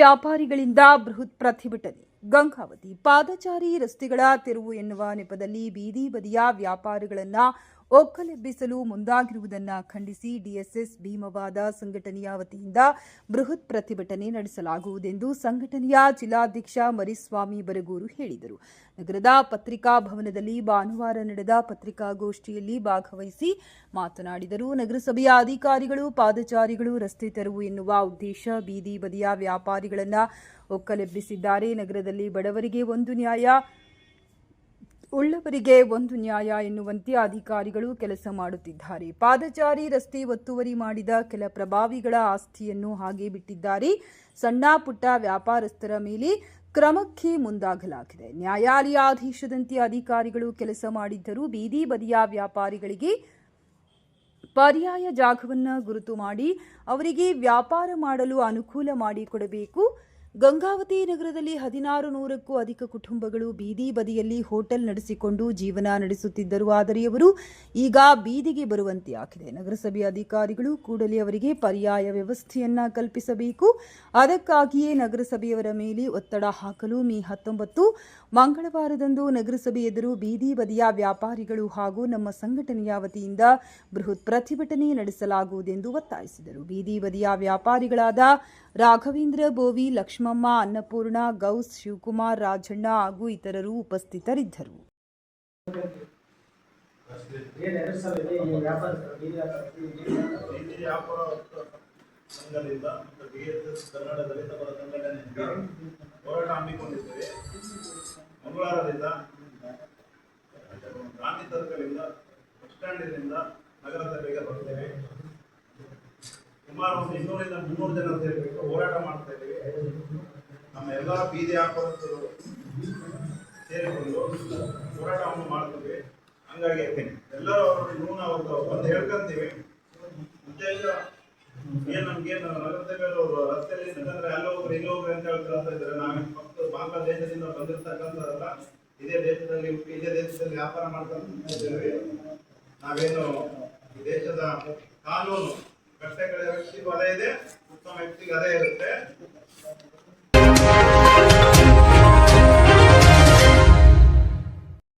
ವ್ಯಾಪಾರಿಗಳಿಂದ ಬೃಹತ್ ಪ್ರತಿಭಟನೆ. ಗಂಗಾವತಿ ಪಾದಚಾರಿ ರಸ್ತೆಗಳ ತೆರವು ಎನ್ನುವ ನೆಪದಲ್ಲಿ ಬೀದಿ ಬದಿಯ ವ್ಯಾಪಾರಿಗಳನ್ನು ಒಕ್ಕಲೆಬ್ಬಿಸಲು ಮುಂದಾಗಿರುವುದನ್ನು ಖಂಡಿಸಿ ಡಿಎಸ್ಎಸ್ ಭೀಮವಾದ ಸಂಘಟನೆಯ ವತಿಯಿಂದ ಬೃಹತ್ ಪ್ರತಿಭಟನೆ ನಡೆಸಲಾಗುವುದೆಂದು ಸಂಘಟನೆಯ ಜಿಲ್ಲಾಧ್ಯಕ್ಷ ಮರಿಸ್ವಾಮಿ ಬರಗೂರು ಹೇಳಿದರು. ನಗರದ ಪತ್ರಿಕಾ ಭವನದಲ್ಲಿ ಭಾನುವಾರ ನಡೆದ ಪತ್ರಿಕಾಗೋಷ್ಠಿಯಲ್ಲಿ ಭಾಗವಹಿಸಿ ಮಾತನಾಡಿದರು. ನಗರಸಭೆಯ ಅಧಿಕಾರಿಗಳು ಪಾದಚಾರಿಗಳು ರಸ್ತೆ ತೆರವು ಎನ್ನುವ ಉದ್ದೇಶ ಬೀದಿ ಬದಿಯ ವ್ಯಾಪಾರಿಗಳನ್ನು ಒಕ್ಕಲೆಬ್ಬಿಸಿದ್ದಾರೆ. ನಗರದಲ್ಲಿ ಬಡವರಿಗೆ ಒಂದು ನ್ಯಾಯ, ಉಳ್ಳವರಿಗೆ ಒಂದು ನ್ಯಾಯ ಎನ್ನುವಂತೆ ಅಧಿಕಾರಿಗಳು ಕೆಲಸ ಮಾಡುತ್ತಿದ್ದಾರೆ. ಪಾದಚಾರಿ ರಸ್ತೆ ಒತ್ತುವರಿ ಮಾಡಿದ ಕೆಲ ಪ್ರಭಾವಿಗಳ ಆಸ್ತಿಯನ್ನು ಹಾಗೆ ಬಿಟ್ಟಿದ್ದಾರೆ. ಸಣ್ಣ ಪುಟ್ಟ ವ್ಯಾಪಾರಸ್ಥರ ಮೇಲೆ ಕ್ರಮಕ್ಕೆ ಮುಂದಾಗಲಾಗಿದೆ. ನ್ಯಾಯಾಲಯಾಧೀಶದಂತೆ ಅಧಿಕಾರಿಗಳು ಕೆಲಸ ಮಾಡಿದ್ದರೂ ಬೀದಿ ಬದಿಯ ವ್ಯಾಪಾರಿಗಳಿಗೆ ಪರ್ಯಾಯ ಜಾಗವನ್ನು ಗುರುತು ಮಾಡಿ ಅವರಿಗೆ ವ್ಯಾಪಾರ ಮಾಡಲು ಅನುಕೂಲ ಮಾಡಿಕೊಡಬೇಕು. ಗಂಗಾವತಿ ನಗರದಲ್ಲಿ 1600ಕ್ಕೂ ಅಧಿಕ ಕುಟುಂಬಗಳು ಬೀದಿ ಬದಿಯಲ್ಲಿ ಹೋಟೆಲ್ ನಡೆಸಿಕೊಂಡು ಜೀವನ ನಡೆಸುತ್ತಿದ್ದರು. ಆದರೆ ಅವರು ಈಗ ಬೀದಿಗೆ ಬರುವಂತೆ ಆಗಿದೆ. ನಗರಸಭೆ ಅಧಿಕಾರಿಗಳು ಕೂಡಲೇ ಅವರಿಗೆ ಪರ್ಯಾಯ ವ್ಯವಸ್ಥೆಯನ್ನ ಕಲ್ಪಿಸಬೇಕು. ಅದಕ್ಕಾಗಿಯೇ ನಗರಸಭೆಯವರ ಮೇಲೆ ಒತ್ತಡ ಹಾಕಲು ಮೇ 19 ಮಂಗಳವಾರದಂದು ನಗರಸಭೆ ಎದುರು ಬೀದಿ ಬದಿಯ ವ್ಯಾಪಾರಿಗಳು ಹಾಗೂ ನಮ್ಮ ಸಂಘಟನೆಯ ವತಿಯಿಂದ ಬೃಹತ್ ಪ್ರತಿಭಟನೆ ನಡೆಸಲಾಗುವುದೆಂದು ಒತ್ತಾಯಿಸಿದರು. ಬೀದಿ ಬದಿಯ ವ್ಯಾಪಾರಿಗಳಾದ ರಾಘವೇಂದ್ರ ಬೋವಿ, ಲಕ್ಷ್ಮಮ್ಮ, ಅನ್ನಪೂರ್ಣ, ಗೌಸ್, ಶಿವಕುಮಾರ್, ರಾಜಣ್ಣ ಹಾಗೂ ಇತರರು ಉಪಸ್ಥಿತರಿದ್ದರು. ಮಂಗಳವಾರದಿಂದ ಗಾಂಧಿ ಸರ್ಕಲ್ನಿಂದ ಬಸ್ ಸ್ಟ್ಯಾಂಡಿನಿಂದ ನಗರಸಭೆಗೆ ಬರ್ತೇವೆ. ಸುಮಾರು 200ರಿಂದ 300 ಜನ ಸೇರಿಬಿಟ್ಟು ಹೋರಾಟ ಮಾಡ್ತಾ ಇದ್ದೀವಿ. ನಮ್ಮ ಎಲ್ಲ ಬೀದಿ ವ್ಯಾಪಾರಸ್ಥರು ಸೇರಿಕೊಂಡು ಹೋರಾಟವನ್ನು ಮಾಡ್ತೀವಿ. ಹಂಗಾಗಿ ಎಲ್ಲರೂ ಒಂದು ಹೇಳ್ಕೊಂತೀವಿ. ಉದ್ದೇಶ ನಮ್ಗೇನು ನಗರಸಭೆಯವರು ರಸ್ತೆಯಲ್ಲಿ ನಿಂತಂದ್ರೆ ಅಲ್ಲಿ ಹೋಗ್ರಿ ಇಲ್ಲಿ ಹೋಗ್ರಿ ಅಂತ ಹೇಳ್ತಾ ಇದ್ದಾರೆ. ನಾವೇನು ಫಸ್ಟ್ ಬಾಂಗ್ಲಾದೇಶದಿಂದ ಬಂದಿರ್ತಕ್ಕಂಥದ್ದಲ್ಲ, ಇದೇ ದೇಶದಲ್ಲಿ ಹುಟ್ಟಿ ಇದೇ ದೇಶದಲ್ಲಿ ವ್ಯಾಪಾರ ಮಾಡ್ತಾ ಇದ್ದೇವೆ. ನಾವೇನು ಈ ದೇಶದ ಕಾನೂನು ಕಟ್ಟೆಗಳ ವ್ಯಕ್ತಿಗೂ ಅದೇ ಇದೆ, ಉತ್ತಮ ವ್ಯಕ್ತಿಗೂ ಅದೇ ಇರುತ್ತೆ.